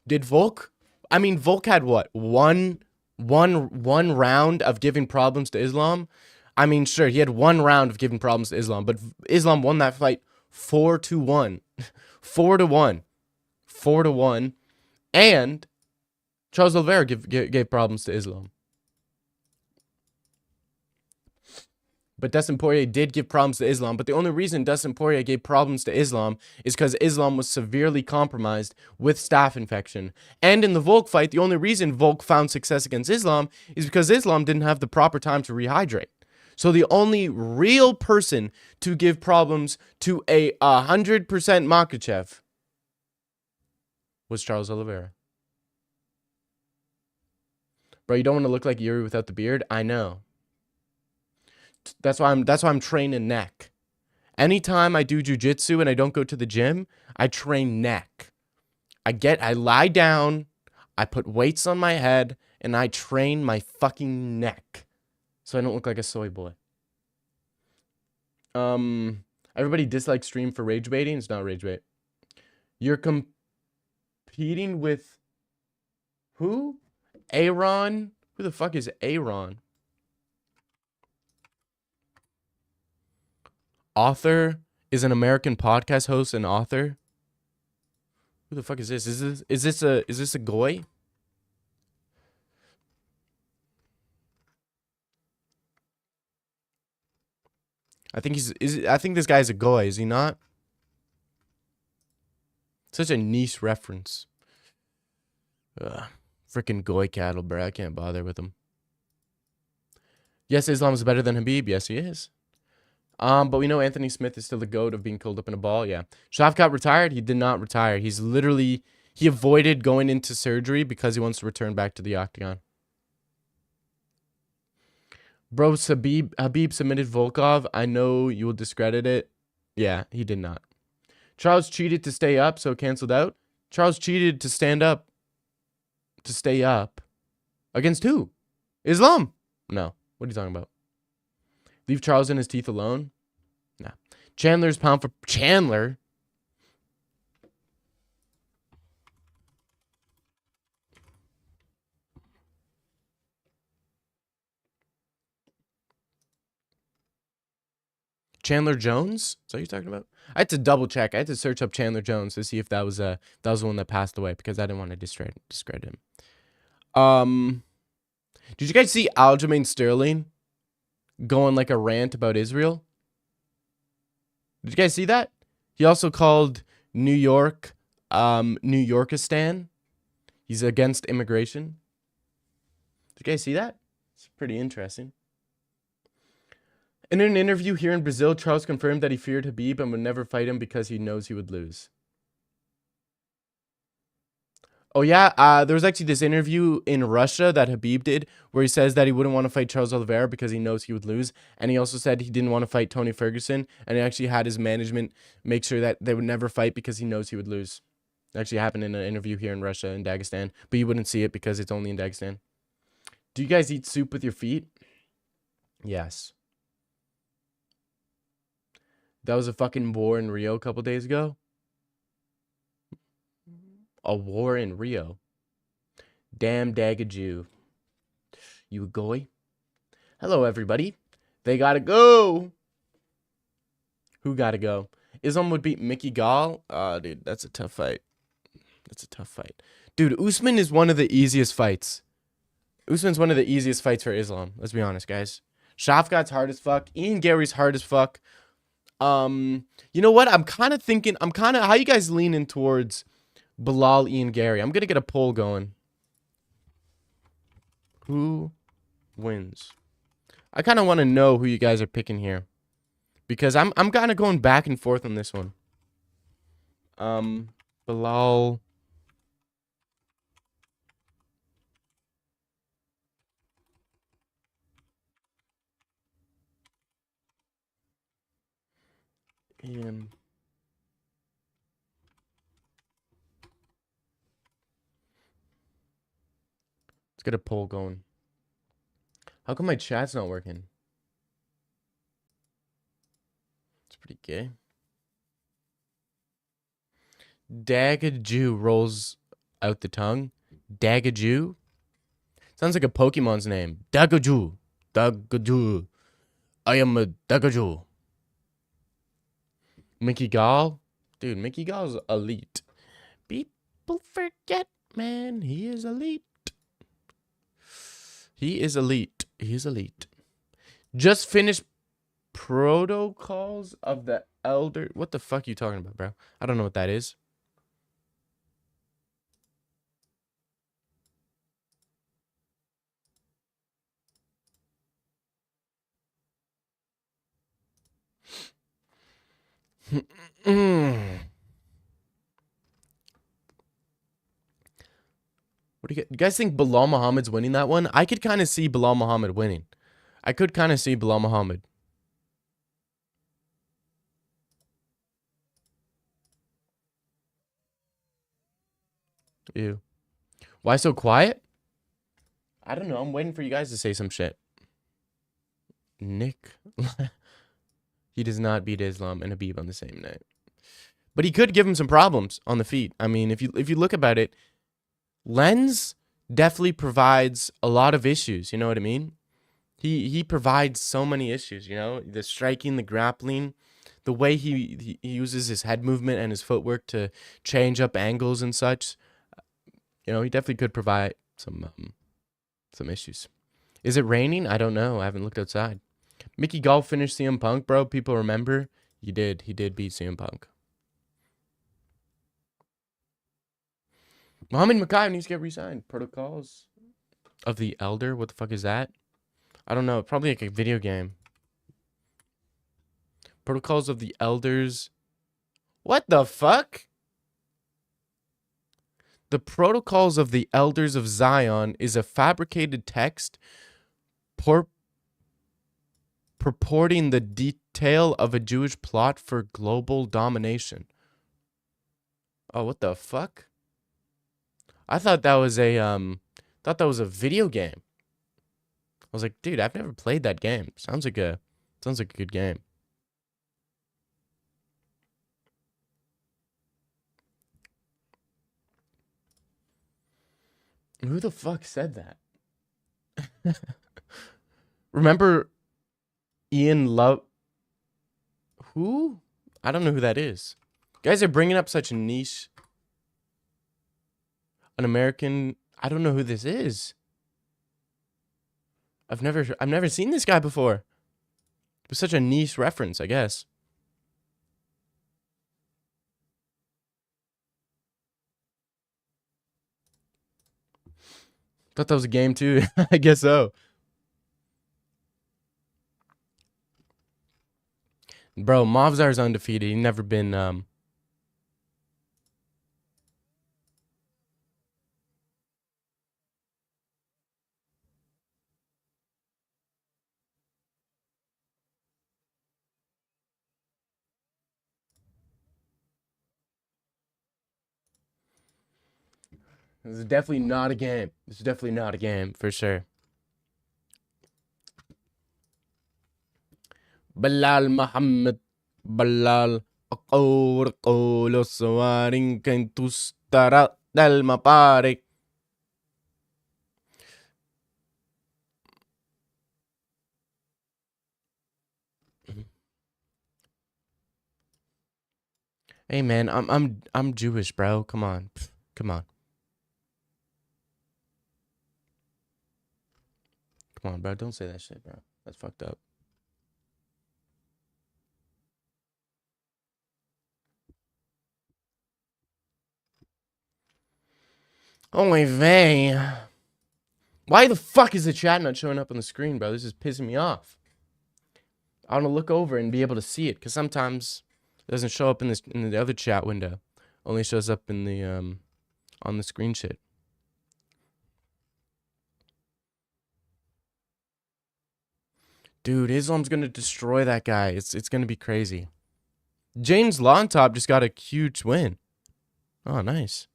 S1: Did Volk... I mean, Volk had what? One round of giving problems to Islam? I mean, sure, he had 1 round of giving problems to Islam, but Islam won that fight 4-1. 4-1. 4-1. And Charles Oliveira gave problems to Islam. But Dustin Poirier did give problems to Islam. But the only reason Dustin Poirier gave problems to Islam is because Islam was severely compromised with staph infection. And in the Volk fight, the only reason Volk found success against Islam is because Islam didn't have the proper time to rehydrate. So the only real person to give problems to a 100% Makhachev was Charles Oliveira. Bro, you don't want to look like Yuri without the beard? I know. That's why I'm training neck. Anytime I do jujitsu and I don't go to the gym, I train neck. I lie down, I put weights on my head, and I train my fucking neck. So I don't look like a soy boy. Everybody dislikes stream for rage baiting. It's not rage bait. You're competing with who? Aaron? Who the fuck is Aaron? Author is an American podcast host and author. Who the fuck is this? Is this a goy? I think I think this guy's a goy, is he not? Such a niche reference. Freaking goy cattle, bro. I can't bother with him. Yes, Islam is better than Habib. Yes, he is. But we know Anthony Smith is still the GOAT of being curled up in a ball. Yeah. Shavkat retired. He did not retire. He avoided going into surgery because he wants to return back to the octagon. Bro, Habib submitted Volkov. I know you will discredit it. Yeah, he did not. Charles cheated to stay up, so canceled out. Charles cheated to stand up. To stay up. Against who? Islam? No. What are you talking about? Leave Charles and his teeth alone? Nah. Chandler's pound for Chandler. Chandler Jones? Is that what you're talking about? I had to double check. I had to search up Chandler Jones to see if that was the one that passed away because I didn't want to discredit him. Did you guys see Aljamain Sterling going like a rant about Israel? Did you guys see that? He also called New York, New Yorkistan. He's against immigration. Did you guys see that? It's pretty interesting. In an interview here in Brazil, Charles confirmed that he feared Habib and would never fight him because he knows he would lose. Oh yeah, there was actually this interview in Russia that Habib did where he says that he wouldn't want to fight Charles Oliveira because he knows he would lose. And he also said he didn't want to fight Tony Ferguson. And he actually had his management make sure that they would never fight because he knows he would lose. It actually happened in an interview here in Russia, in Dagestan. But you wouldn't see it because it's only in Dagestan. Do you guys eat soup with your feet? Yes. That was a fucking war in Rio a couple days ago. A war in Rio. Damn Dagaju. You a goy? Hello, everybody. They gotta go. Who gotta go? Islam would beat Mickey Gall. Dude, that's a tough fight. That's a tough fight. Dude, Usman is one of the easiest fights. Usman's one of the easiest fights for Islam. Let's be honest, guys. Shafkat's hard as fuck. Ian Gary's hard as fuck. You know what? I'm kind of how you guys leaning towards Bilal, Ian Gary? I'm gonna get a poll going. Who wins? I kind of want to know who you guys are picking here, because I'm kind of going back and forth on this one. Bilal. Ian. Let's get a poll going. How come my chat's not working? It's pretty gay. Dagaju rolls out the tongue. Dagaju? Sounds like a Pokemon's name. Dagaju. Dagaju. I am a Dagaju. Mickey Gall? Dude, Mickey Gall's elite. People forget, man. He is elite. He is elite. He is elite. Just finished Protocols of the Elder. What the fuck are you talking about, bro? I don't know what that is. What do you guys think? Bilal Muhammad's winning that one? I could kind of see Bilal Muhammad winning. I could kind of see Bilal Muhammad. Ew. Why so quiet? I don't know. I'm waiting for you guys to say some shit. Nick. He does not beat Islam and Habib on the same night. But he could give him some problems on the feet. I mean, if you look about it, Lens definitely provides a lot of issues. You know what I mean? He provides so many issues. You know, the striking, the grappling, the way he uses his head movement and his footwork to change up angles and such. You know, he definitely could provide some issues. Is it raining? I don't know. I haven't looked outside. Mickey Gall finished CM Punk, bro. People remember? He did. He did beat CM Punk. Muhammad Makai needs to get re-signed. Protocols of the Elder. What the fuck is that? I don't know. Probably like a video game. Protocols of the Elders. What the fuck? The Protocols of the Elders of Zion is a fabricated text purporting the detail of a Jewish plot for global domination. Oh, what the fuck? I thought that was a video game. I was like, dude, I've never played that game. Sounds like a good game. Who the fuck said that? Remember Ian Love? Who? I don't know who that is. Guys are bringing up such a niche. An American. I don't know who this is. I've never seen this guy before. It was such a niche reference, I guess. Thought that was a game too. I guess so. Bro, Mavzar's undefeated. He's never been This is definitely not a game. This is definitely not a game, for sure. Balal Muhammad Balal Akor Kolo Sawaring Kentustara Dal Maparik. Hey man, I'm Jewish, bro. Come on. Come on. Come on, bro. Don't say that shit, bro. That's fucked up. Only they. Why the fuck is the chat not showing up on the screen, bro? This is pissing me off. I want to look over and be able to see it, because sometimes it doesn't show up in the other chat window. Only shows up in the on the screen shit. Dude, Islam's gonna destroy that guy. It's gonna be crazy. James Longtop just got a huge win. Oh, nice.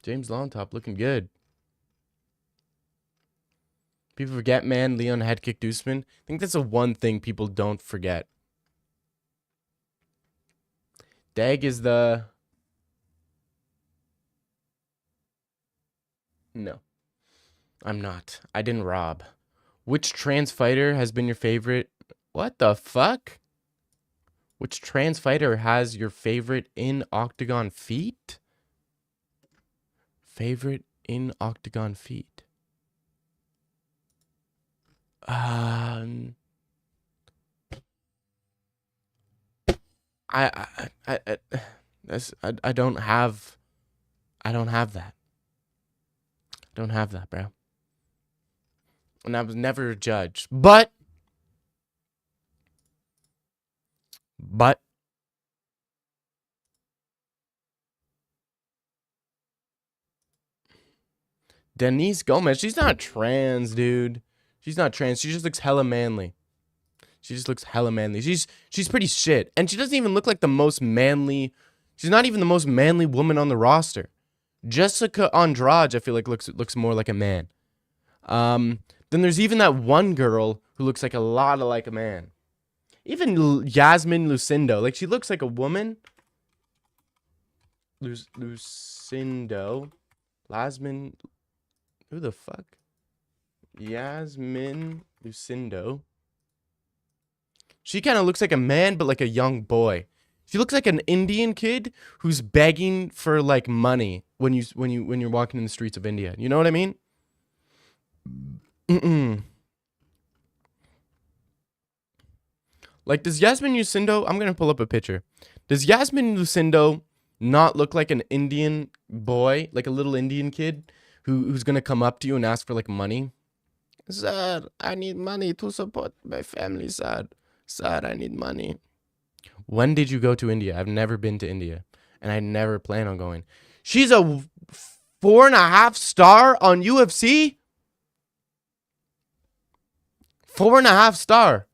S1: James Longtop looking good. People forget, man, Leon head kicked Usman. I think that's the one thing people don't forget. Dag is the... No. I'm not. I didn't rob. Which trans fighter has been your favorite? What the fuck? Which trans fighter has your favorite in Octagon feat? Favorite in Octagon feat? I don't have that. I don't have that, bro. And I was never a judge. But Denise Gomez, she's not trans, dude. She's not trans. She just looks hella manly. She's pretty shit. And she doesn't even look like the most manly. She's not even the most manly woman on the roster. Jessica Andrade, I feel like looks more like a man. Then there's even that one girl who looks like a lot like a man. Even Yasmin Lucindo, like she looks like a woman, Lucindo. Lasmin. Who the fuck? Yasmin Lucindo. She kind of looks like a man, but like a young boy. She looks like an Indian kid who's begging for like money when you're walking in the streets of India. You know what I mean? Like, does Yasmin Lucindo? I'm gonna pull up a picture. Does Yasmin Lucindo not look like an Indian boy, like a little Indian kid who's gonna come up to you and ask for like money? Sir, I need money to support my family, sir. Sir, I need money. When did you go to India? I've never been to India, and I never plan on going. She's a 4.5 star on UFC. 4.5 star.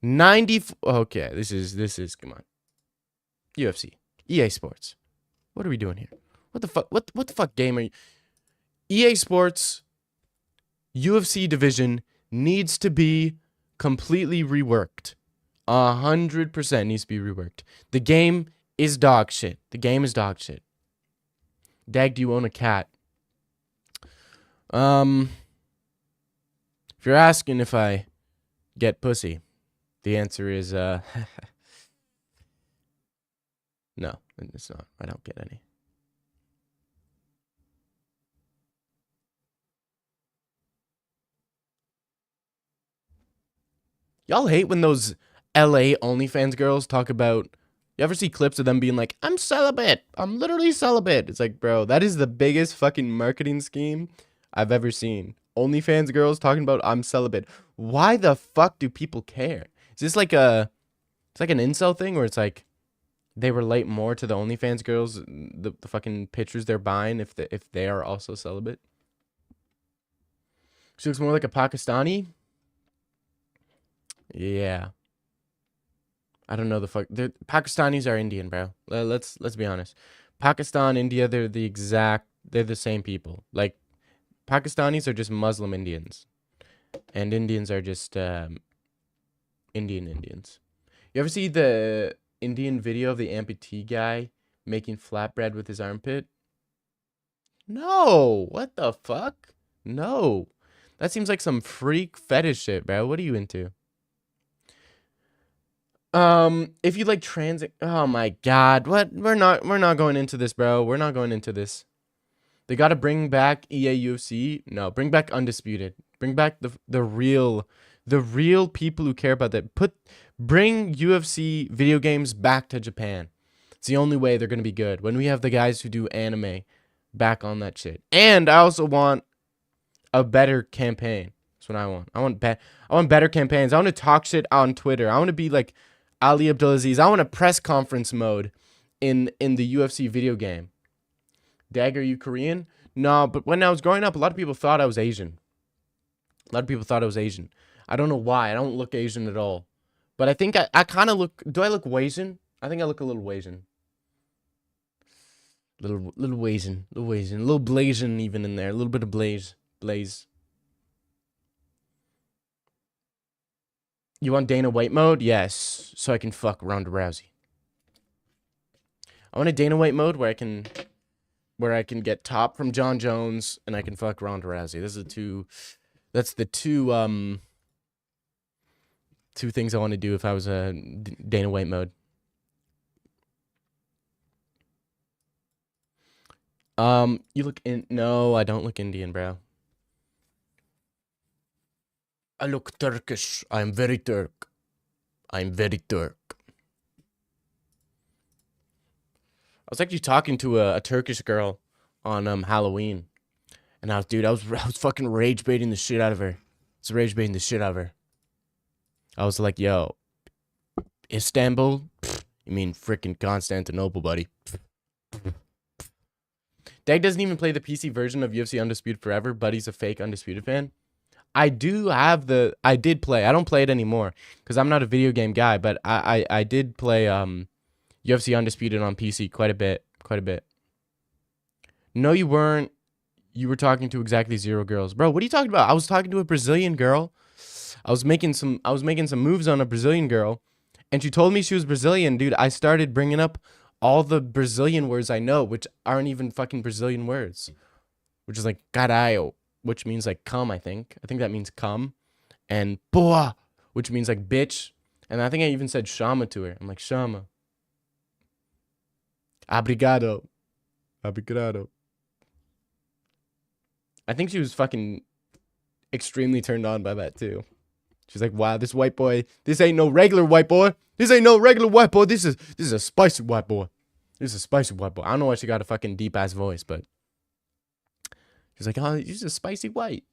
S1: 90. Okay, this is come on. UFC, EA Sports. What are we doing here? What the fuck? What the fuck game are you? EA Sports UFC division needs to be completely reworked. 100% needs to be reworked. The game is dog shit. The game is dog shit. Dag, do you own a cat? If you're asking if I get pussy, the answer is no, it's not. I don't get any. Y'all hate when those LA OnlyFans girls talk about. You ever see clips of them being like, I'm celibate. I'm literally celibate. It's like, bro, that is the biggest fucking marketing scheme I've ever seen. OnlyFans girls talking about I'm celibate. Why the fuck do people care? Is this like it's like an incel thing where it's like they relate more to the OnlyFans girls, the fucking pictures they're buying if they are also celibate? She looks more like a Pakistani. Yeah. I don't know the fuck. Pakistanis are Indian, bro. Let's be honest. Pakistan, India, they're the same people. Like, Pakistanis are just Muslim Indians. And Indians are just Indians. You ever see the Indian video of the amputee guy making flatbread with his armpit? No. What the fuck? No. That seems like some freak fetish shit, bro. What are you into? If you like oh my god, what? We're not going into this, bro. We're not going into this. They gotta bring back EA UFC. No, bring back Undisputed. Bring back the real people who care about that. Bring UFC video games back to Japan. It's the only way they're gonna be good. When we have the guys who do anime back on that shit. And I also want a better campaign. That's what I want. I want better campaigns. I want to talk shit on Twitter. I want to be like Ali Abdulaziz. I want a press conference mode in the UFC video game. Dag, are you Korean? No, but when I was growing up, a lot of people thought I was Asian. I don't know why. I don't look Asian at all. But I think I kind of look... Do I look Asian? I think I look a little Asian. Little Asian. A little Blasian even in there. A little bit of Blaze. You want Dana White mode? Yes. So I can fuck Ronda Rousey. I want a Dana White mode where I can get top from John Jones and I can fuck Ronda Rousey. That's the two things I want to do if I was a Dana White mode. You look no, I don't look Indian, bro. I look Turkish. I'm very Turk. I was actually talking to a Turkish girl on Halloween, and I was fucking rage baiting the shit out of her. I was like, yo, Istanbul? Pfft, you mean freaking Constantinople, buddy. Dag doesn't even play the PC version of UFC Undisputed Forever, but he's a fake Undisputed fan. I did play. I don't play it anymore because I'm not a video game guy, but I did play UFC Undisputed on PC quite a bit. No, you weren't. You were talking to exactly 0 girls. Bro, what are you talking about? I was talking to a Brazilian girl. I was making some moves on a Brazilian girl, and she told me she was Brazilian, dude. I started bringing up all the Brazilian words I know, which aren't even fucking Brazilian words, which is like caralho, which means like come, I think. I think that means come. And boa, which means like bitch. And I think I even said chama to her. I'm like, chama. Obrigado. Obrigado. I think she was fucking extremely turned on by that too. She's like, wow, this white boy, this ain't no regular white boy. This ain't no regular white boy. This is a spicy white boy. This is a spicy white boy. I don't know why she got a fucking deep ass voice, but she's like, oh, he's a spicy white.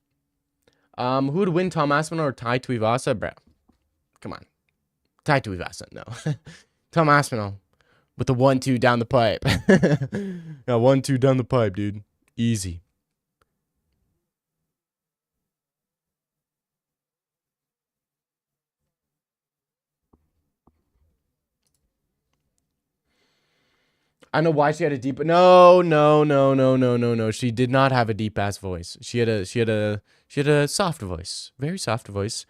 S1: Who would win, Tom Aspinall or Tai Tuivasa, bro? Come on, Tai Tuivasa, no. Tom Aspinall with the 1-2 down the pipe. Yeah, 1-2 down the pipe, dude. Easy. I know why she had a deep. No. She did not have a deep ass voice. She had a soft voice, very soft voice,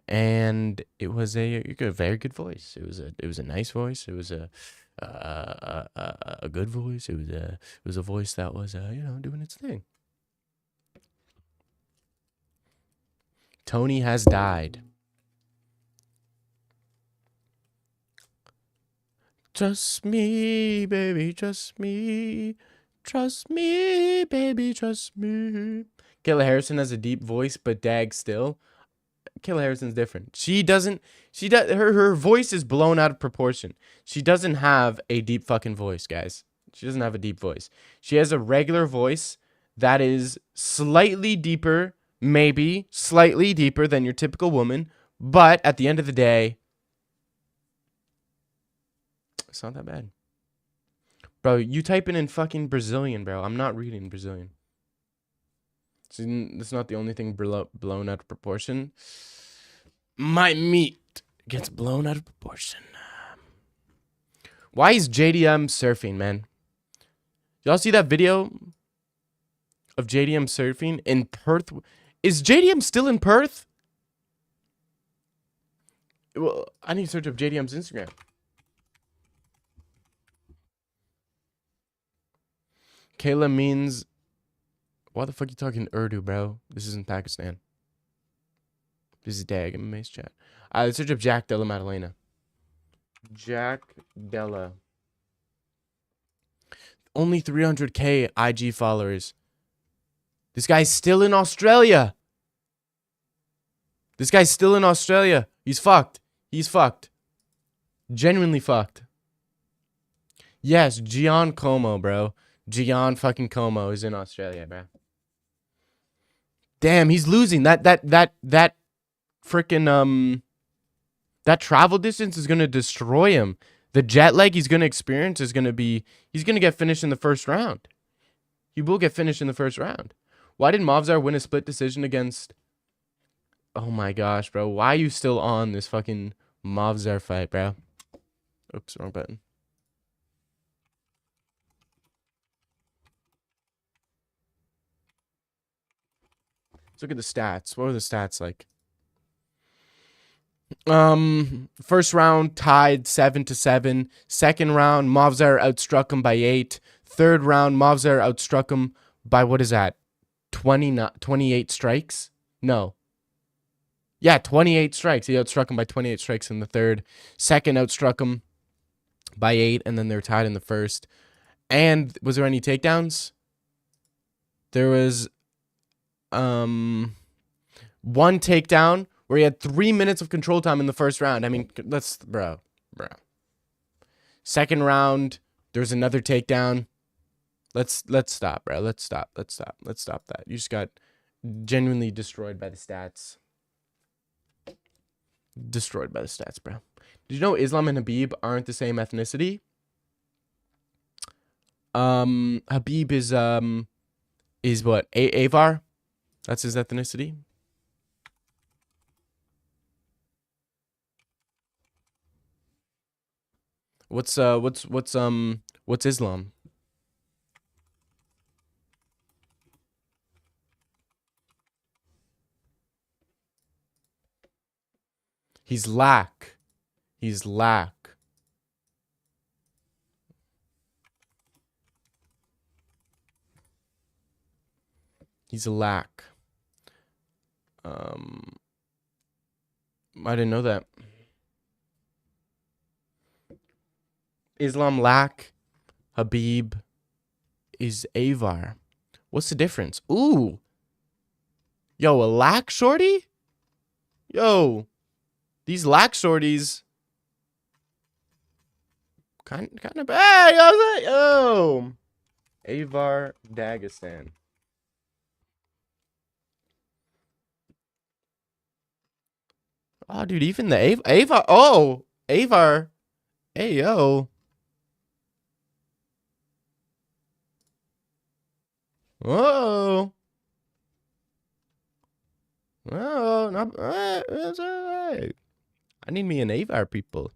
S1: and it was a very good voice. It was a nice voice. It was a good voice. It was a voice that was doing its thing. Tony has died. Trust me, baby, trust me. Trust me, baby, trust me. Kayla Harrison has a deep voice, but dag still. Kayla Harrison's different. Her voice is blown out of proportion. She doesn't have a deep fucking voice, guys. She doesn't have a deep voice. She has a regular voice that is slightly deeper, maybe slightly deeper than your typical woman, but at the end of the day, it's not that bad. Bro, you type in fucking Brazilian, bro. I'm not reading Brazilian. It's not the only thing blown out of proportion. My meat gets blown out of proportion. Why is JDM surfing, man? Y'all see that video of JDM surfing in Perth? Is JDM still in Perth? Well, I need to search up JDM's Instagram. Kayla means, why the fuck you talking Urdu, bro? This isn't Pakistan. This is Dag, MMA's chat. Let's search up Jack Della Maddalena. Jack Della. Only 300k IG followers. This guy's still in Australia. This guy's still in Australia. He's fucked. He's fucked. Genuinely fucked. Yes, Gian Como, bro. Gian fucking Como is in Australia, bro. Damn, he's losing. That freaking that travel distance is gonna destroy him. The jet lag he's gonna experience is gonna be. He's gonna get finished in the first round. He will get finished in the first round. Why did Movzar win a split decision against? Oh my gosh, bro. Why are you still on this fucking Movzar fight, bro? Oops, wrong button. Let's look at the stats. What were the stats like? First round tied 7-7. Second round, Movzar outstruck him by 8. Third round, Movzar outstruck him by, what is that? 28 strikes? No. Yeah, 28 strikes. He outstruck him by 28 strikes in the third. Second outstruck him by 8, and then they're tied in the first. And was there any takedowns? There was one takedown where he had 3 minutes of control time in the first round. I mean, let's, bro. Second round, there's another takedown. Let's stop, bro. Let's stop that. You just got genuinely destroyed by the stats. Destroyed by the stats, bro. Did you know Islam and Habib aren't the same ethnicity? Habib is what? Avar? That's his ethnicity. What's Islam? He's lack. He's lack. He's a lack. I didn't know that. Islam lack. Habib is Avar. What's the difference? Ooh. Yo, a lack shorty? Yo. These lack shorties. Kind of bad. Yo. Avar Dagestan. Oh, dude, even the Avar. Oh, Avar. Hey, yo. Whoa. Oh, not, it's all right. I need me an Avar, people.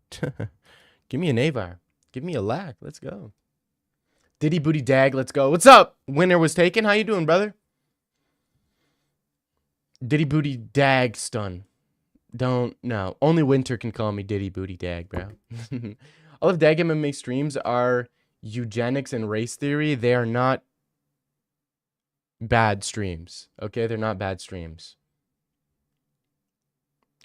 S1: Give me an Avar. Give me a lack. Let's go. Diddy Booty Dag, let's go. What's up? Winner was taken. How you doing, brother? Diddy Booty Dag stun. Don't, no. Only Winter can call me Diddy Booty Dag, bro. All of Dag MMA streams are eugenics and race theory. They are not bad streams. Okay? They're not bad streams.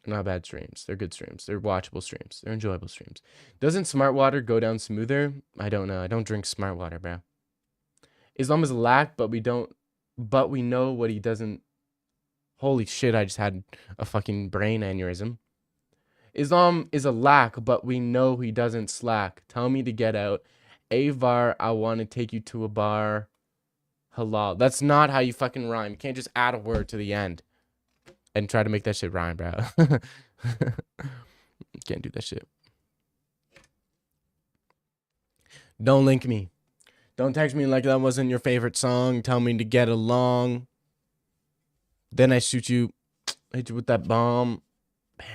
S1: Not bad streams. They're good streams. They're watchable streams. They're enjoyable streams. Doesn't smart water go down smoother? I don't know. I don't drink smart water, bro. Islam is a lack, but we know what he doesn't. Holy shit, I just had a fucking brain aneurysm. Islam is a lack, but we know he doesn't slack. Tell me to get out. Avar, I want to take you to a bar. Halal. That's not how you fucking rhyme. You can't just add a word to the end and try to make that shit rhyme, bro. Can't do that shit. Don't link me. Don't text me like that wasn't your favorite song. Tell me to get along. Then I shoot you. Hit you with that bomb. Bam.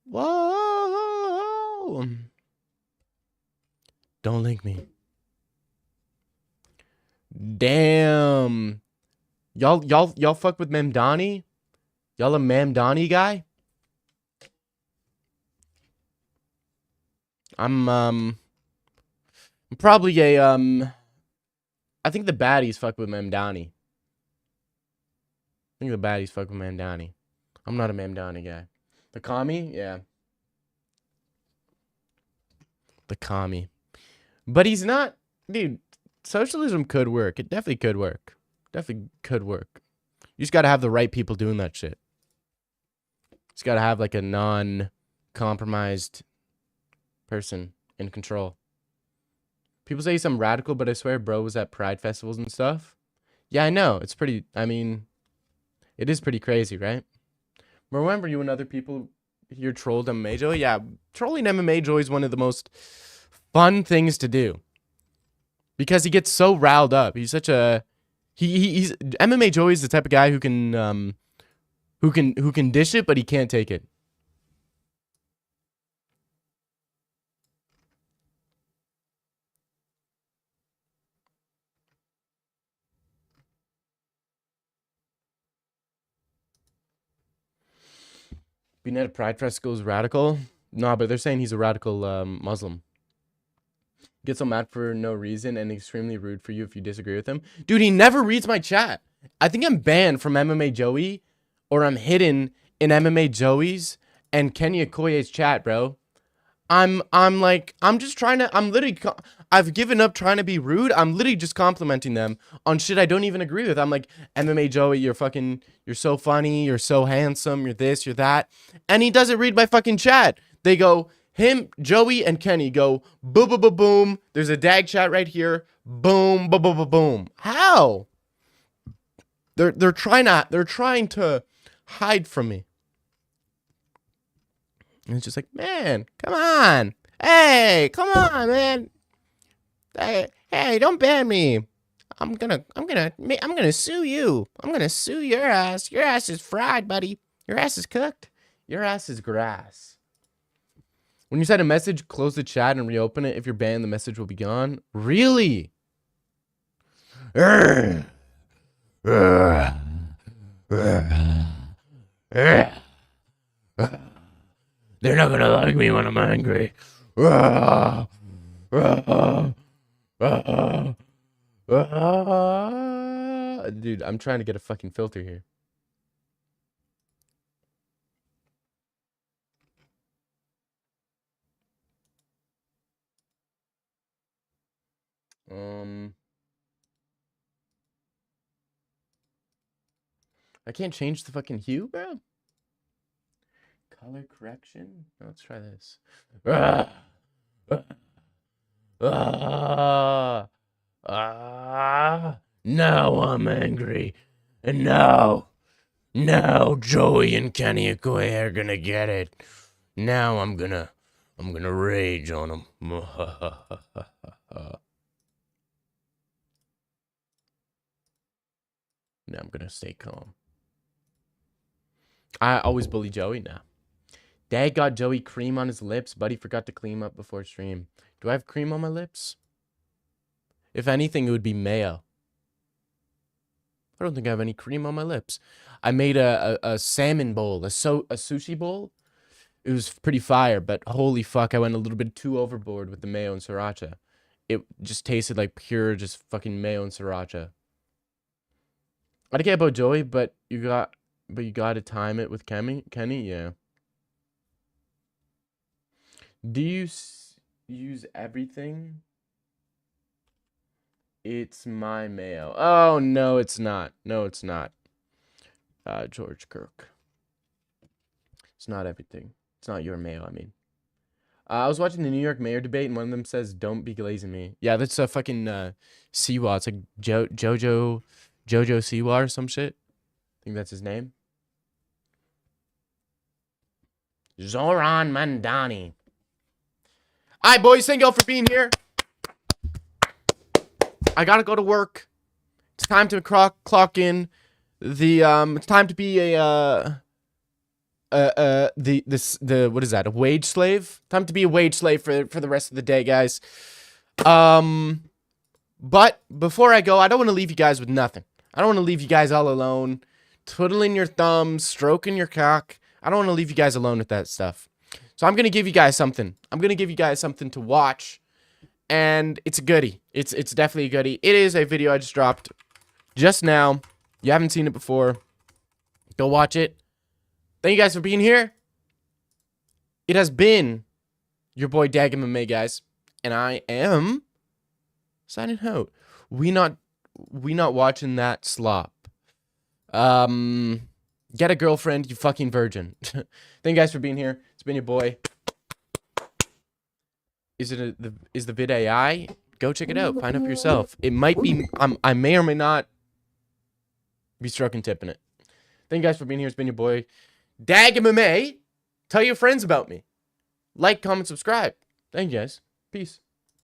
S1: Whoa. Don't link me. Damn. Y'all fuck with Memdani? Y'all a Memdani guy? I'm probably a I think the baddies fuck with Memdani. I think the baddies fuck with Memdani. I'm not a Memdani guy. The commie? Yeah. The commie. But he's not, dude, socialism could work. It definitely could work. Definitely could work. You just gotta have the right people doing that shit. Just gotta have like a non-compromised person in control. People say he's some radical, but I swear bro was at pride festivals and stuff. Yeah, I know. It's pretty, I mean, it is pretty crazy, right? Remember you and other people here trolled MMA Joey? Yeah, trolling MMA Joey is one of the most fun things to do. Because he gets so riled up. He's such a... He's MMA Joey's the type of guy who can dish it, but he can't take it. Being at a pride festival is radical? Nah, but they're saying he's a radical Muslim. Gets so mad for no reason and extremely rude for you if you disagree with him. Dude, he never reads my chat. I think I'm banned from MMA Joey, or I'm hidden in MMA Joey's and Kenny Okoye's chat, bro. I'm just trying to, I've given up trying to be rude. I'm literally just complimenting them on shit I don't even agree with. I'm like, MMA Joey, you're so funny, you're so handsome, you're this, you're that. And he doesn't read my fucking chat. They go, him, Joey, and Kenny go, boom, boom, boom, boom. There's a dag chat right here. Boom, boom, boom, boom, boom. How? They're trying to hide from me. And it's just like, man, come on. Hey, come on, man. Hey, don't ban me. I'm gonna sue you. I'm gonna sue your ass. Your ass is fried, buddy. Your ass is cooked. Your ass is grass. When you send a message, close the chat and reopen it. If you're banned, the message will be gone. Really? They're not gonna like me when I'm angry. Dude, I'm trying to get a fucking filter here. I can't change the fucking hue, bro. Color correction. Let's try this. Now I'm angry. And now Joey and Kenny are gonna get it. Now I'm gonna rage on them. Now I'm gonna stay calm. I always bully Joey now. Dad got Joey cream on his lips. Buddy forgot to clean up before stream. Do I have cream on my lips? If anything, it would be mayo. I don't think I have any cream on my lips. I made a salmon bowl, a sushi bowl. It was pretty fire, but holy fuck, I went a little bit too overboard with the mayo and sriracha. It just tasted like pure, just fucking mayo and sriracha. I don't care about Joey, but you got to time it with Kenny, yeah. Do you use everything? It's my mayo. Oh, no, it's not. No, it's not. George Kirk. It's not everything. It's not your mayo, I mean. I was watching the New York mayor debate, and one of them says, "Don't be glazing me." Yeah, that's a fucking Siwa. It's like Jojo Siwa or some shit. I think that's his name. Zoran Mandani. All right, boys, thank y'all for being here. I gotta go to work. It's time to clock in. It's time to be a what is that? A wage slave? Time to be a wage slave for the rest of the day, guys. But before I go, I don't want to leave you guys with nothing. I don't want to leave you guys all alone, twiddling your thumbs, stroking your cock. I don't want to leave you guys alone with that stuff. So I'm gonna give you guys something. I'm gonna give you guys something to watch. And it's a goodie. It's definitely a goodie. It is a video I just dropped just now. You haven't seen it before. Go watch it. Thank you guys for being here. It has been your boy Dag MMA, guys. And I am signing out. We not watching that slop. Get a girlfriend, you fucking virgin. Thank you guys for being here. It's been your boy. Is the vid AI? Go check it out. Find out for yourself. It might be. I may or may not be stroking tipping it. Thank you guys for being here. It's been your boy Dag MMA. Tell your friends about me. Like, comment, subscribe. Thank you guys. Peace.